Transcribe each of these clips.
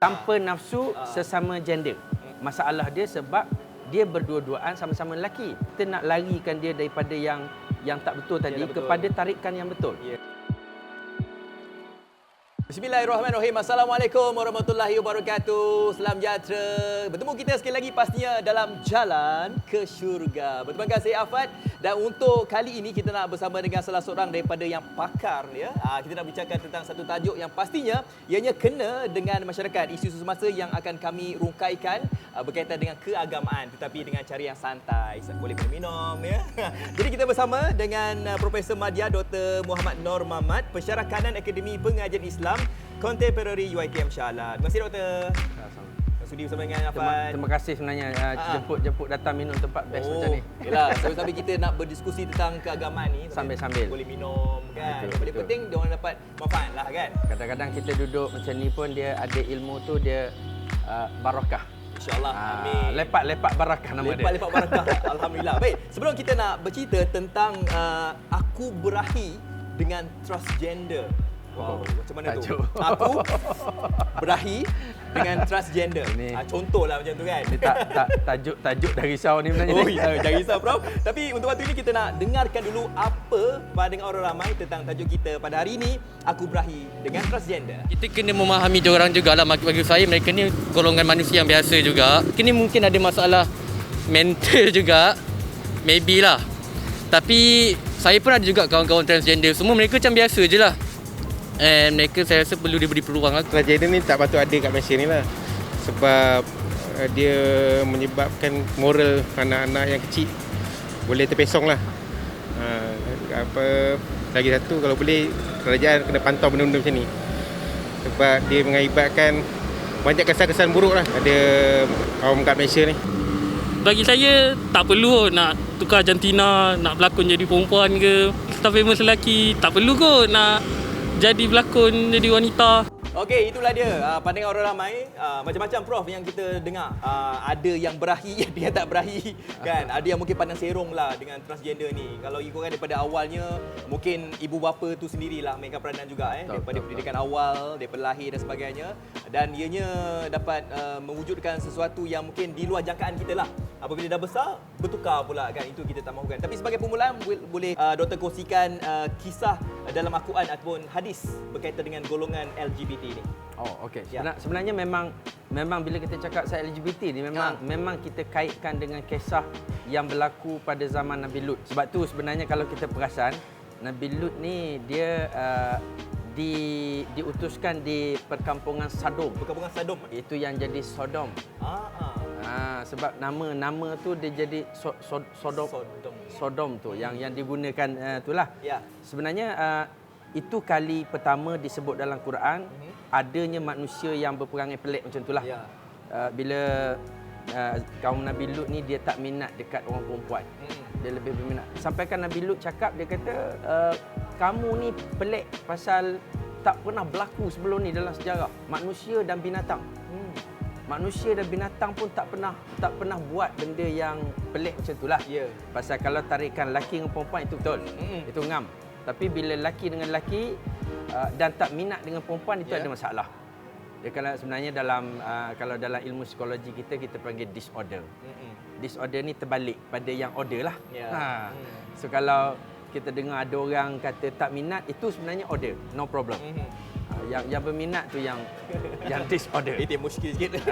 tanpa nafsu sesama gender. Masalah dia sebab dia berdua-duaan sama-sama lelaki. Kita nak larikan dia daripada yang tak betul tadi kepada tarikan yang betul. Bismillahirrahmanirrahim. Assalamualaikum warahmatullahi wabarakatuh. Salam sejahtera. Bertemu kita sekali lagi pastinya dalam Jalan ke Syurga. Bertemu dengan saya Afad, dan untuk kali ini kita nak bersama dengan salah seorang daripada yang pakar ya. Kita nak bicarakan tentang satu tajuk yang pastinya ianya kena dengan masyarakat. Isu semasa yang akan kami rungkaikan berkaitan dengan keagamaan, tetapi dengan cara yang santai. Boleh minum ya. Jadi kita bersama dengan Profesor Madya Dr. Muhammad Nor Mamat, Pensyarah Kanan Akademi Pengajian Islam Contemporary UiTM Shah Alam. Terima kasih doktor. Sudi bersama dengan Afan. Terima kasih sebenarnya jemput datang minum tempat best macam ni. Yalah, sambil kita nak berdiskusi tentang keagamaan ni sambil boleh minum kan. Yang paling penting dia orang dapat manfaat lah kan. Kadang-kadang kita duduk macam ni pun dia ada ilmu tu, dia barakah. InsyaAllah. Amin. Lepak barakah nama dia. Lepak barakah. Alhamdulillah. Baik, sebelum kita nak bercerita tentang aku berahi dengan transgender. Wow, macam mana tajuk tu? Aku berahi dengan transgender. Contohlah macam tu kan. Ini tajuk dah risau ni sebenarnya. Oh ya, jangan risau Prof. Tapi untuk waktu ini kita nak dengarkan dulu apa pandangan orang ramai tentang tajuk kita pada hari ini, aku berahi dengan transgender. Kita kena memahami diorang jugalah. Bagi saya mereka ni golongan manusia yang biasa juga. Kini mungkin ada masalah mental juga. Maybe lah. Tapi saya pun ada juga kawan-kawan transgender. Semua mereka macam biasa je lah. And mereka saya rasa perlu diberi peluang lah. Transgender ni tak patut ada kat Malaysia ni lah. Sebab dia menyebabkan moral anak-anak yang kecil boleh terpesong lah. Lagi satu, kalau boleh kerajaan kena pantau benda-benda macam ni. Sebab dia mengakibatkan banyak kesan-kesan buruk lah pada kaum kat Malaysia ni. Bagi saya tak perlu nak tukar jantina, nak berlakon jadi perempuan ke. Star famous lelaki, tak perlu kot nak jadi berlakon, jadi wanita. Okey, itulah dia pandangan orang ramai. Macam-macam Prof yang kita dengar. Ada yang berahi, ada yang tak berahi kan. Ada yang mungkin pandang serong lah dengan transgender ni. Kalau ikutkan daripada awalnya, mungkin ibu bapa tu sendirilah mainkan peranan juga daripada pendidikan awal, daripada lahir dan sebagainya. Dan ianya dapat mewujudkan sesuatu yang mungkin di luar jangkaan kita lah. Apabila dah besar, bertukar pula kan. Itu kita tak mahukan. Tapi sebagai permulaan, boleh doktor kongsikan kisah dalam Al-Quran ataupun hadis berkaitan dengan golongan LGBT ini. Oh, okey. Sebenarnya memang bila kita cakap pasal LGBT ni memang kita kaitkan dengan kisah yang berlaku pada zaman Nabi Lut. Sebab tu sebenarnya kalau kita perasan, Nabi Lut ni dia diutuskan di perkampungan Sodom. Perkampungan Sodom. Itu yang jadi Sodom. Sebab nama tu dia jadi Sodom tu yang digunakan itulah. Ya. Sebenarnya itu kali pertama disebut dalam Quran adanya manusia yang berperangai pelik macam itulah. Ya. Bila kaum Nabi Lut ni dia tak minat dekat orang perempuan. Dia lebih berminat. Sampaikan Nabi Lut cakap, dia kata kamu ni pelik pasal tak pernah berlaku sebelum ni dalam sejarah. Manusia dan binatang. Manusia dan binatang pun tak pernah buat benda yang pelik macam itulah. Ya. Pasal kalau tarikan lelaki dengan perempuan itu betul. Itu ngam. Tapi bila lelaki dengan lelaki dan tak minat dengan perempuan, itu ada masalah. Dia sebenarnya kalau dalam ilmu psikologi kita panggil disorder. Disorder ni terbalik pada yang order lah. So kalau kita dengar ada orang kata tak minat, itu sebenarnya order, no problem. Yang berminat tu yang disorder. Itu muskil sikit.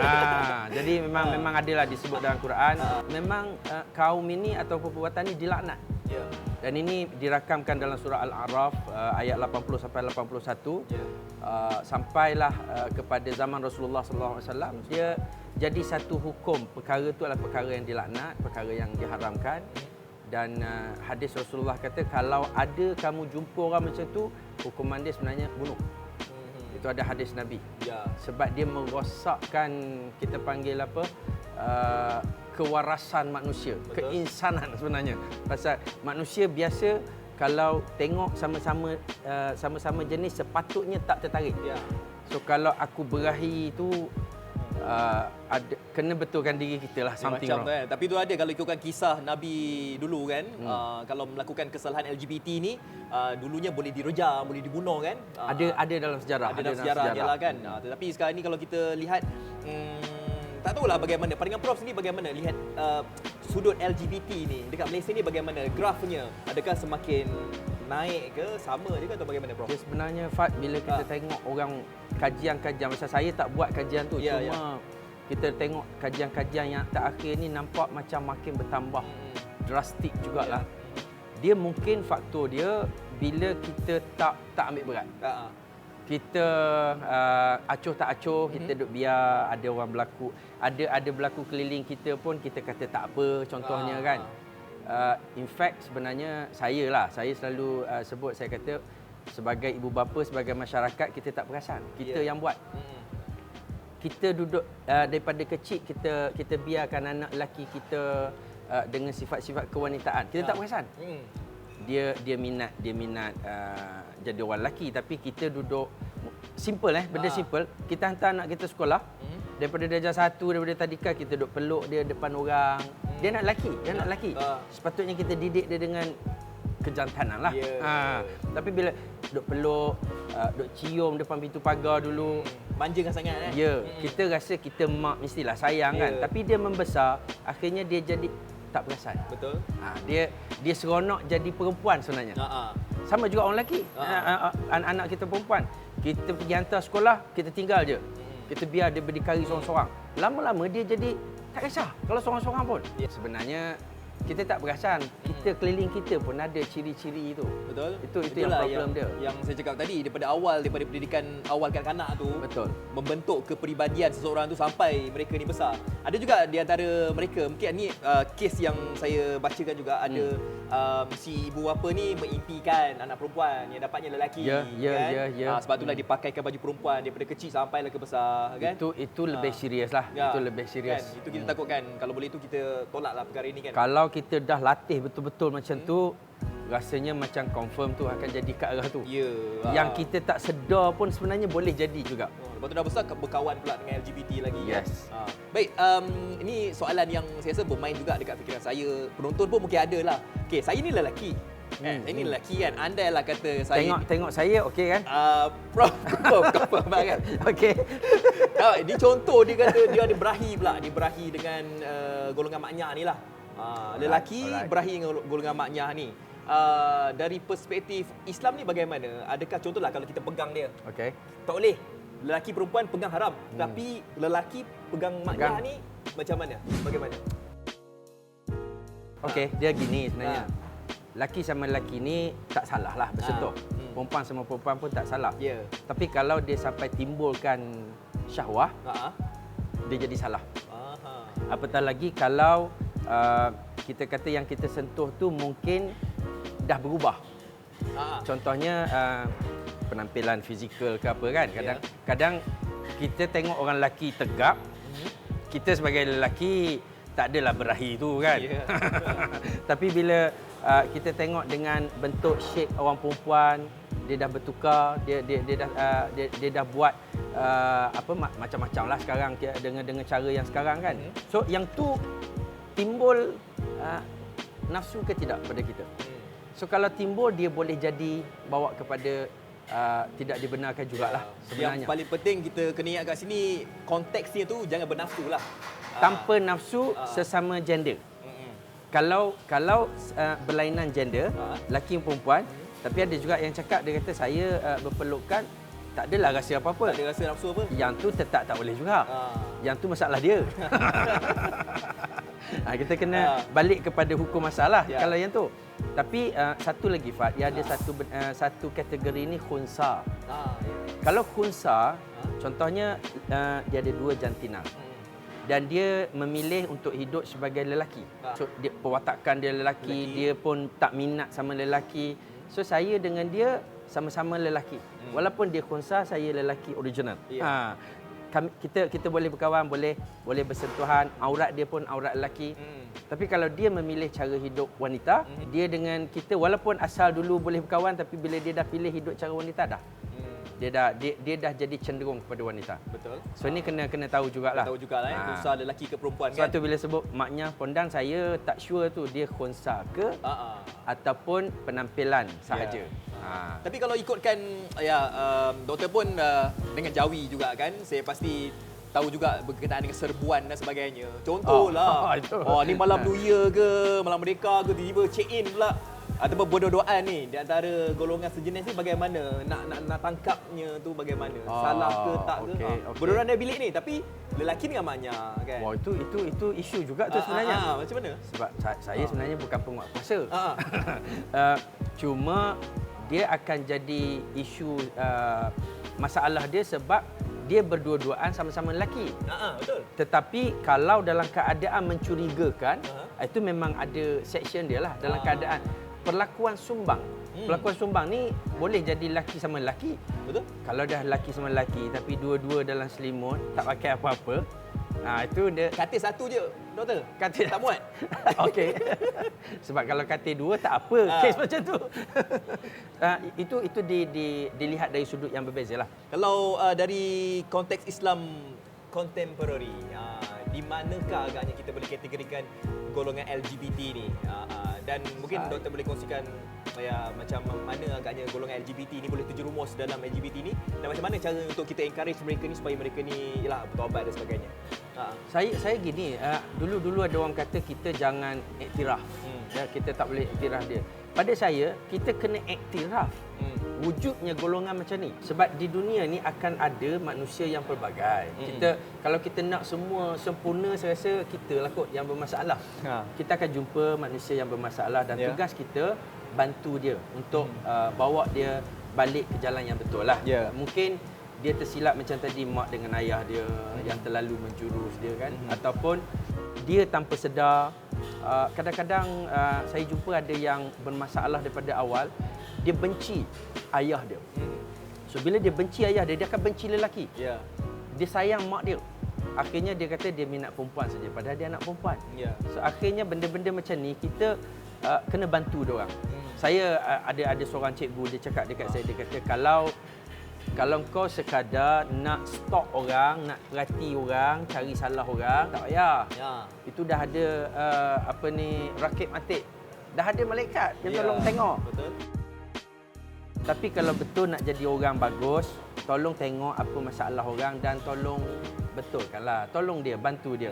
Jadi memang adalah disebut dalam Quran. Memang kaum ini atau perbuatan ini dilaknat. Yeah. Dan ini dirakamkan dalam surah Al-A'raf ayat 80 sampai 81. Yeah. Sampailah kepada zaman Rasulullah sallallahu alaihi wasallam, dia jadi satu hukum. Perkara itu adalah perkara yang dilaknat, perkara yang diharamkan. Dan hadis Rasulullah kata kalau ada kamu jumpa orang macam tu, hukuman dia sebenarnya bunuh. Itu ada hadis Nabi. Ya. Sebab dia merosakkan, kita panggil apa, kewarasan manusia. Betul. Keinsanan sebenarnya. Pasal manusia biasa kalau tengok sama-sama jenis sepatutnya tak tertarik. Ya. So kalau aku berahi tu ada kena betulkan diri kita lah, something macam wrong. kan. Tapi tu ada kalau ikutkan kisah Nabi dulu kan, kalau melakukan kesalahan LGBT ni dulunya boleh direjam, boleh dibunuh kan. Ada dalam sejarah. Ada dalam sejarah dia lah kan. Tetapi sekarang ni kalau kita lihat tak tahulah bagaimana pandangan Prof sendiri, bagaimana lihat sudut LGBT ni dekat Malaysia ni, bagaimana grafnya, adakah semakin naik ke, sama je ke atau bagaimana Prof? Dia sebenarnya Fat, bila kita tengok orang kajian-kajian, macam saya tak buat kajian tu, cuma kita tengok kajian-kajian yang terakhir ni nampak macam makin bertambah drastik jugalah. Dia mungkin faktor dia bila kita tak ambil berat. Kita acuh tak acuh, kita duduk biar ada orang berlaku, ada berlaku keliling kita pun kita kata tak apa, contohnya kan. In fact sebenarnya saya selalu sebut, saya kata sebagai ibu bapa, sebagai masyarakat, kita tak perasan, kita yang buat. Kita duduk daripada kecil kita biarkan anak lelaki kita dengan sifat-sifat kewanitaan, kita tak perasan. Dia minat jadi orang lelaki, tapi kita duduk simple benda simple, kita hantar anak kita sekolah, daripada darjah 1, daripada tadika kita duduk peluk dia depan orang. Dia nak lelaki. Sepatutnya kita didik dia dengan kejantanan lah. Tapi bila duduk peluk, duduk cium depan pintu pagar dulu, manjakan sangat kita rasa kita mak mestilah sayang kan. Tapi dia membesar, akhirnya dia jadi tak perasan. Betul. Dia seronok jadi perempuan sebenarnya. Sama juga orang lelaki. Anak-anak kita perempuan, kita pergi hantar sekolah, kita tinggal je. Kita biar dia berdikari seorang-seorang. Lama-lama dia jadi tak kisah kalau seorang-seorang pun. Sebenarnya kita tak perasan, kita keliling kita pun ada ciri-ciri itu. Betul. Itu yang problem dia. Yang saya cakap tadi, daripada pendidikan awal kanak-kanak tu, betul, membentuk kepribadian seseorang tu sampai mereka ni besar. Ada juga di antara mereka, mungkin ni kes yang saya bacakan juga, ada si ibu bapa ni mengimpikan anak perempuan yang dapatnya lelaki kan. Sebab itulah dipakaikan baju perempuan daripada kecil sampailah ke besar kan. Itu lebih serius lah. Itu lebih serius. Kan? Itu kita takutkan, kalau boleh tu kita tolaklah perkara ini kan. Kalau kita dah latih betul-betul macam tu, rasanya macam confirm tu akan jadi ke arah tu. Yang kita tak sedar pun sebenarnya boleh jadi juga. Lepas tu dah besar berkawan pula dengan LGBT lagi. Yes. Baik, ini soalan yang saya rasa bermain juga dekat fikiran saya. Penonton pun mungkin ada lah. Okey, saya ni lelaki. Saya ni lelaki kan. Andailah kata saya tengok saya okey kan? Prof, confirm kan? Okey. Ini contoh, dia kata dia ada berahi pula. Dia berahi dengan golongan maknyah ni lah. Lelaki berahi dengan golongan maknyah ni. Dari perspektif Islam ni bagaimana? Adakah contohlah kalau kita pegang dia, tak boleh, lelaki perempuan pegang haram, tapi lelaki pegang maknyah ni macam mana? Bagaimana? Okey, dia gini sebenarnya. Lelaki sama lelaki ni tak salah lah bersentuh. Perempuan sama perempuan pun tak salah. Tapi kalau dia sampai timbulkan syahwah, dia jadi salah. Apatah lagi kalau kita kata yang kita sentuh tu mungkin dah berubah. Contohnya penampilan fizikal ke apa kan. Kadang kita tengok orang lelaki tegap, kita sebagai lelaki tak adalah berahi tu kan. Tapi bila kita tengok dengan bentuk shape orang perempuan, dia dah bertukar, dia dah buat macam-macam lah sekarang dengan cara yang sekarang kan. So yang tu timbul nafsu ke tidak pada kita. So kalau timbul, dia boleh jadi bawa kepada tidak dibenarkan jugalah sebenarnya. Yang paling penting kita kena ingat kat sini, konteksnya tu jangan bernafsu lah. Tanpa nafsu sesama gender. Kalau berlainan gender, lelaki dan perempuan, tapi ada juga yang cakap, dia kata saya berpelukan tak adalah rasa apa-apa. Tak ada rasa nafsu apa. Yang tu tetap tak boleh juga. Yang tu masalah dia. Kita kena balik kepada hukum masalah kalau yang tu. Tapi satu lagi Fat, dia ada satu kategori ni khunsa. Kalau khunsa, contohnya dia ada 2 jantina. Dan dia memilih untuk hidup sebagai lelaki. So dia perwatakan dia lelaki, dia pun tak minat sama lelaki. So saya dengan dia sama-sama lelaki. Walaupun dia khunsa, saya lelaki original. Kita boleh berkawan, boleh bersentuhan, aurat dia pun aurat lelaki. Tapi kalau dia memilih cara hidup wanita, dia dengan kita walaupun asal dulu boleh berkawan, tapi bila dia dah pilih hidup cara wanita dah dia dah jadi cenderung kepada wanita. Betul. So ini kena tahu jugalah. Tahu jugalah khunsa lelaki ke perempuan kan. Suatu bila sebut maknya pondan, saya tak sure tu dia khunsa ke ataupun penampilan sahaja. Tapi kalau ikutkan doktor pun dengan jawi juga kan, saya pasti tahu juga berkenaan dengan serbuan dan sebagainya. Contohlah, ni malam New Year ke, malam Merdeka ke, tiba-tiba check in pula. Ataupun berdoa ni di antara golongan sejenis ni bagaimana? Nak tangkapnya tu bagaimana? Salah ke tak ke? Berdoa dalam bilik ni tapi lelaki dengan maknya kan. Wah, itu isu juga tu sebenarnya. Macam mana? Sebab saya sebenarnya bukan penguat kuasa. Cuma dia akan jadi isu masalah dia sebab dia berdua-duaan sama-sama lelaki. Betul. Tetapi kalau dalam keadaan mencurigakan, itu memang ada section dia lah dalam keadaan perlakuan sumbang. Perlakuan sumbang ni boleh jadi lelaki sama lelaki. Betul. Kalau dah lelaki sama lelaki tapi dua-dua dalam selimut, tak pakai apa-apa, itu dia katil satu je, doktor. Katil tak muat. Okey. Sebab kalau katil dua tak apa, kes macam tu. Itu dilihat dari sudut yang berbeza lah. Kalau dari konteks Islam contemporary, di manakah agaknya kita boleh kategorikan golongan LGBT ni? Dan mungkin doktor boleh kongsikan macam mana agaknya golongan LGBT ni boleh terjerumus dalam LGBT ni, dan macam mana cara untuk kita encourage mereka ni supaya mereka ni bertaubat dan sebagainya. Saya gini, dulu ada orang kata kita jangan iktiraf. Kita tak boleh iktiraf dia. Pada saya, kita kena iktiraf wujudnya golongan macam ni. Sebab di dunia ni akan ada manusia yang pelbagai. Kalau kita nak semua sempurna, saya rasa kita lah kot yang bermasalah. Kita akan jumpa manusia yang bermasalah dan tugas kita bantu dia untuk bawa dia balik ke jalan yang betul lah. Mungkin dia tersilap macam tadi, mak dengan ayah dia yang terlalu menjurus dia kan, ataupun dia tanpa sedar. Kadang-kadang saya jumpa ada yang bermasalah daripada awal, dia benci ayah dia. So bila dia benci ayah dia akan benci lelaki. Dia sayang mak dia. Akhirnya dia kata dia minat perempuan saja, padahal dia anak perempuan. So akhirnya benda-benda macam ni kita kena bantu dia orang. Saya ada seorang cikgu, dia cakap dekat saya, dia kata kalau kau sekadar nak stalk orang, nak perhati orang, cari salah orang, tak payah. Itu dah ada rakib atik. Dah ada malaikat yang tolong tengok. Betul. Tapi kalau betul nak jadi orang bagus, tolong tengok apa masalah orang dan tolong betulkanlah. Tolong dia, bantu dia.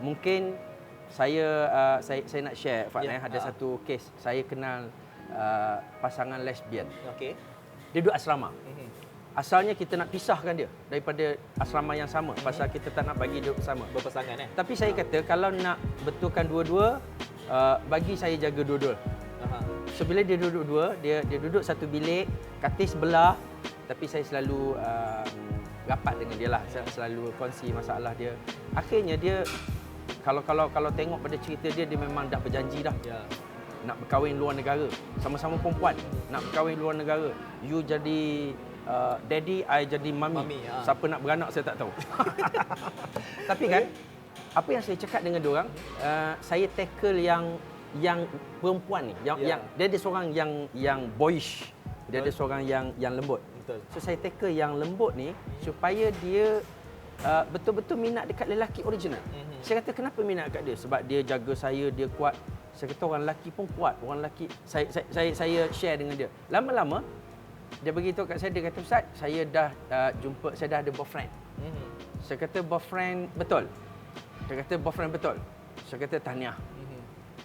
Mungkin saya nak share, ada satu kes. Saya kenal pasangan lesbian. Dia duduk asrama. Asalnya kita nak pisahkan dia daripada asrama yang sama pasal kita tak nak bagi dia bersama. Berpasangan Tapi saya kata kalau nak betulkan dua-dua, bagi saya jaga dua-dua. So bila dia duduk dua, dia duduk satu bilik, katil sebelah, tapi saya selalu rapat dengan dia lah. Saya selalu kongsi masalah dia. Akhirnya dia kalau tengok pada cerita dia memang dah berjanji dah. Nak berkahwin luar negara. Sama-sama perempuan, nak berkahwin luar negara. You jadi daddy, I jadi mami. Siapa nak beranak saya tak tahu. Tapi kan, apa yang saya cakap dengan diorang, saya tackle yang perempuan ni, yang dia ada seorang yang boyish, dia ada seorang yang lembut. So saya tackle yang lembut ni supaya dia betul-betul minat dekat lelaki original. Saya kata kenapa minat dekat dia? Sebab dia jaga saya, dia kuat. Saya kata orang lelaki pun kuat. Orang lelaki, saya share dengan dia. Lama-lama dia beritahu kat saya, dia kata, Ustaz, saya dah jumpa, saya dah ada boyfriend. Saya kata boyfriend betul. Dia kata boyfriend betul. Saya kata tahniah.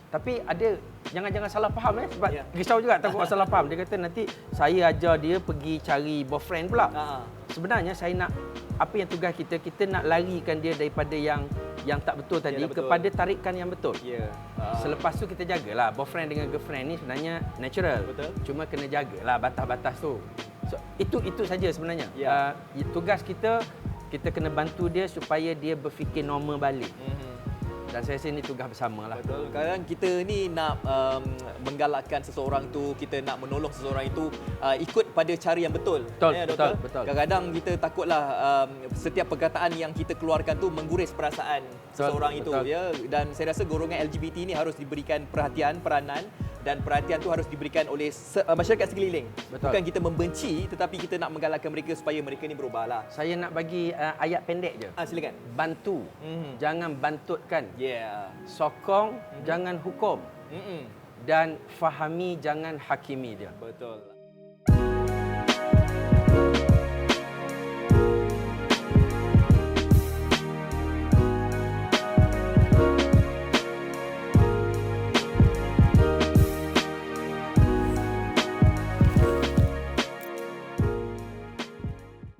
Tapi ada, jangan salah faham sebab risau juga takut salah faham. Dia kata nanti saya ajar dia pergi cari boyfriend pula. Sebenarnya saya nak, apa yang tugas kita nak larikan dia daripada yang tak betul tadi kepada tarikan yang betul. Selepas tu kita jagalah boyfriend dengan girlfriend ni sebenarnya natural. Cuma kena jagalah batas-batas tu. So itu saja sebenarnya. Tugas kita kena bantu dia supaya dia berfikir normal balik. Dan saya rasa ini tugas bersama lah. Betul. Kadang kita ni nak menggalakkan seseorang tu, kita nak menolong seseorang itu ikut pada cara yang betul. Betul. Kadang-kadang kita takutlah setiap perkataan yang kita keluarkan tu mengguris perasaan seseorang itu. Dan saya rasa golongan LGBT ni harus diberikan perhatian, peranan dan perhatian tu harus diberikan oleh masyarakat sekeliling. Betul. Bukan kita membenci tetapi kita nak menggalakkan mereka supaya mereka ni berubahlah. Saya nak bagi ayat pendek je. Silakan. Bantu, jangan bantutkan. Yeah. Sokong, jangan hukum. Mm-mm. Dan fahami, jangan hakimi dia. Betul.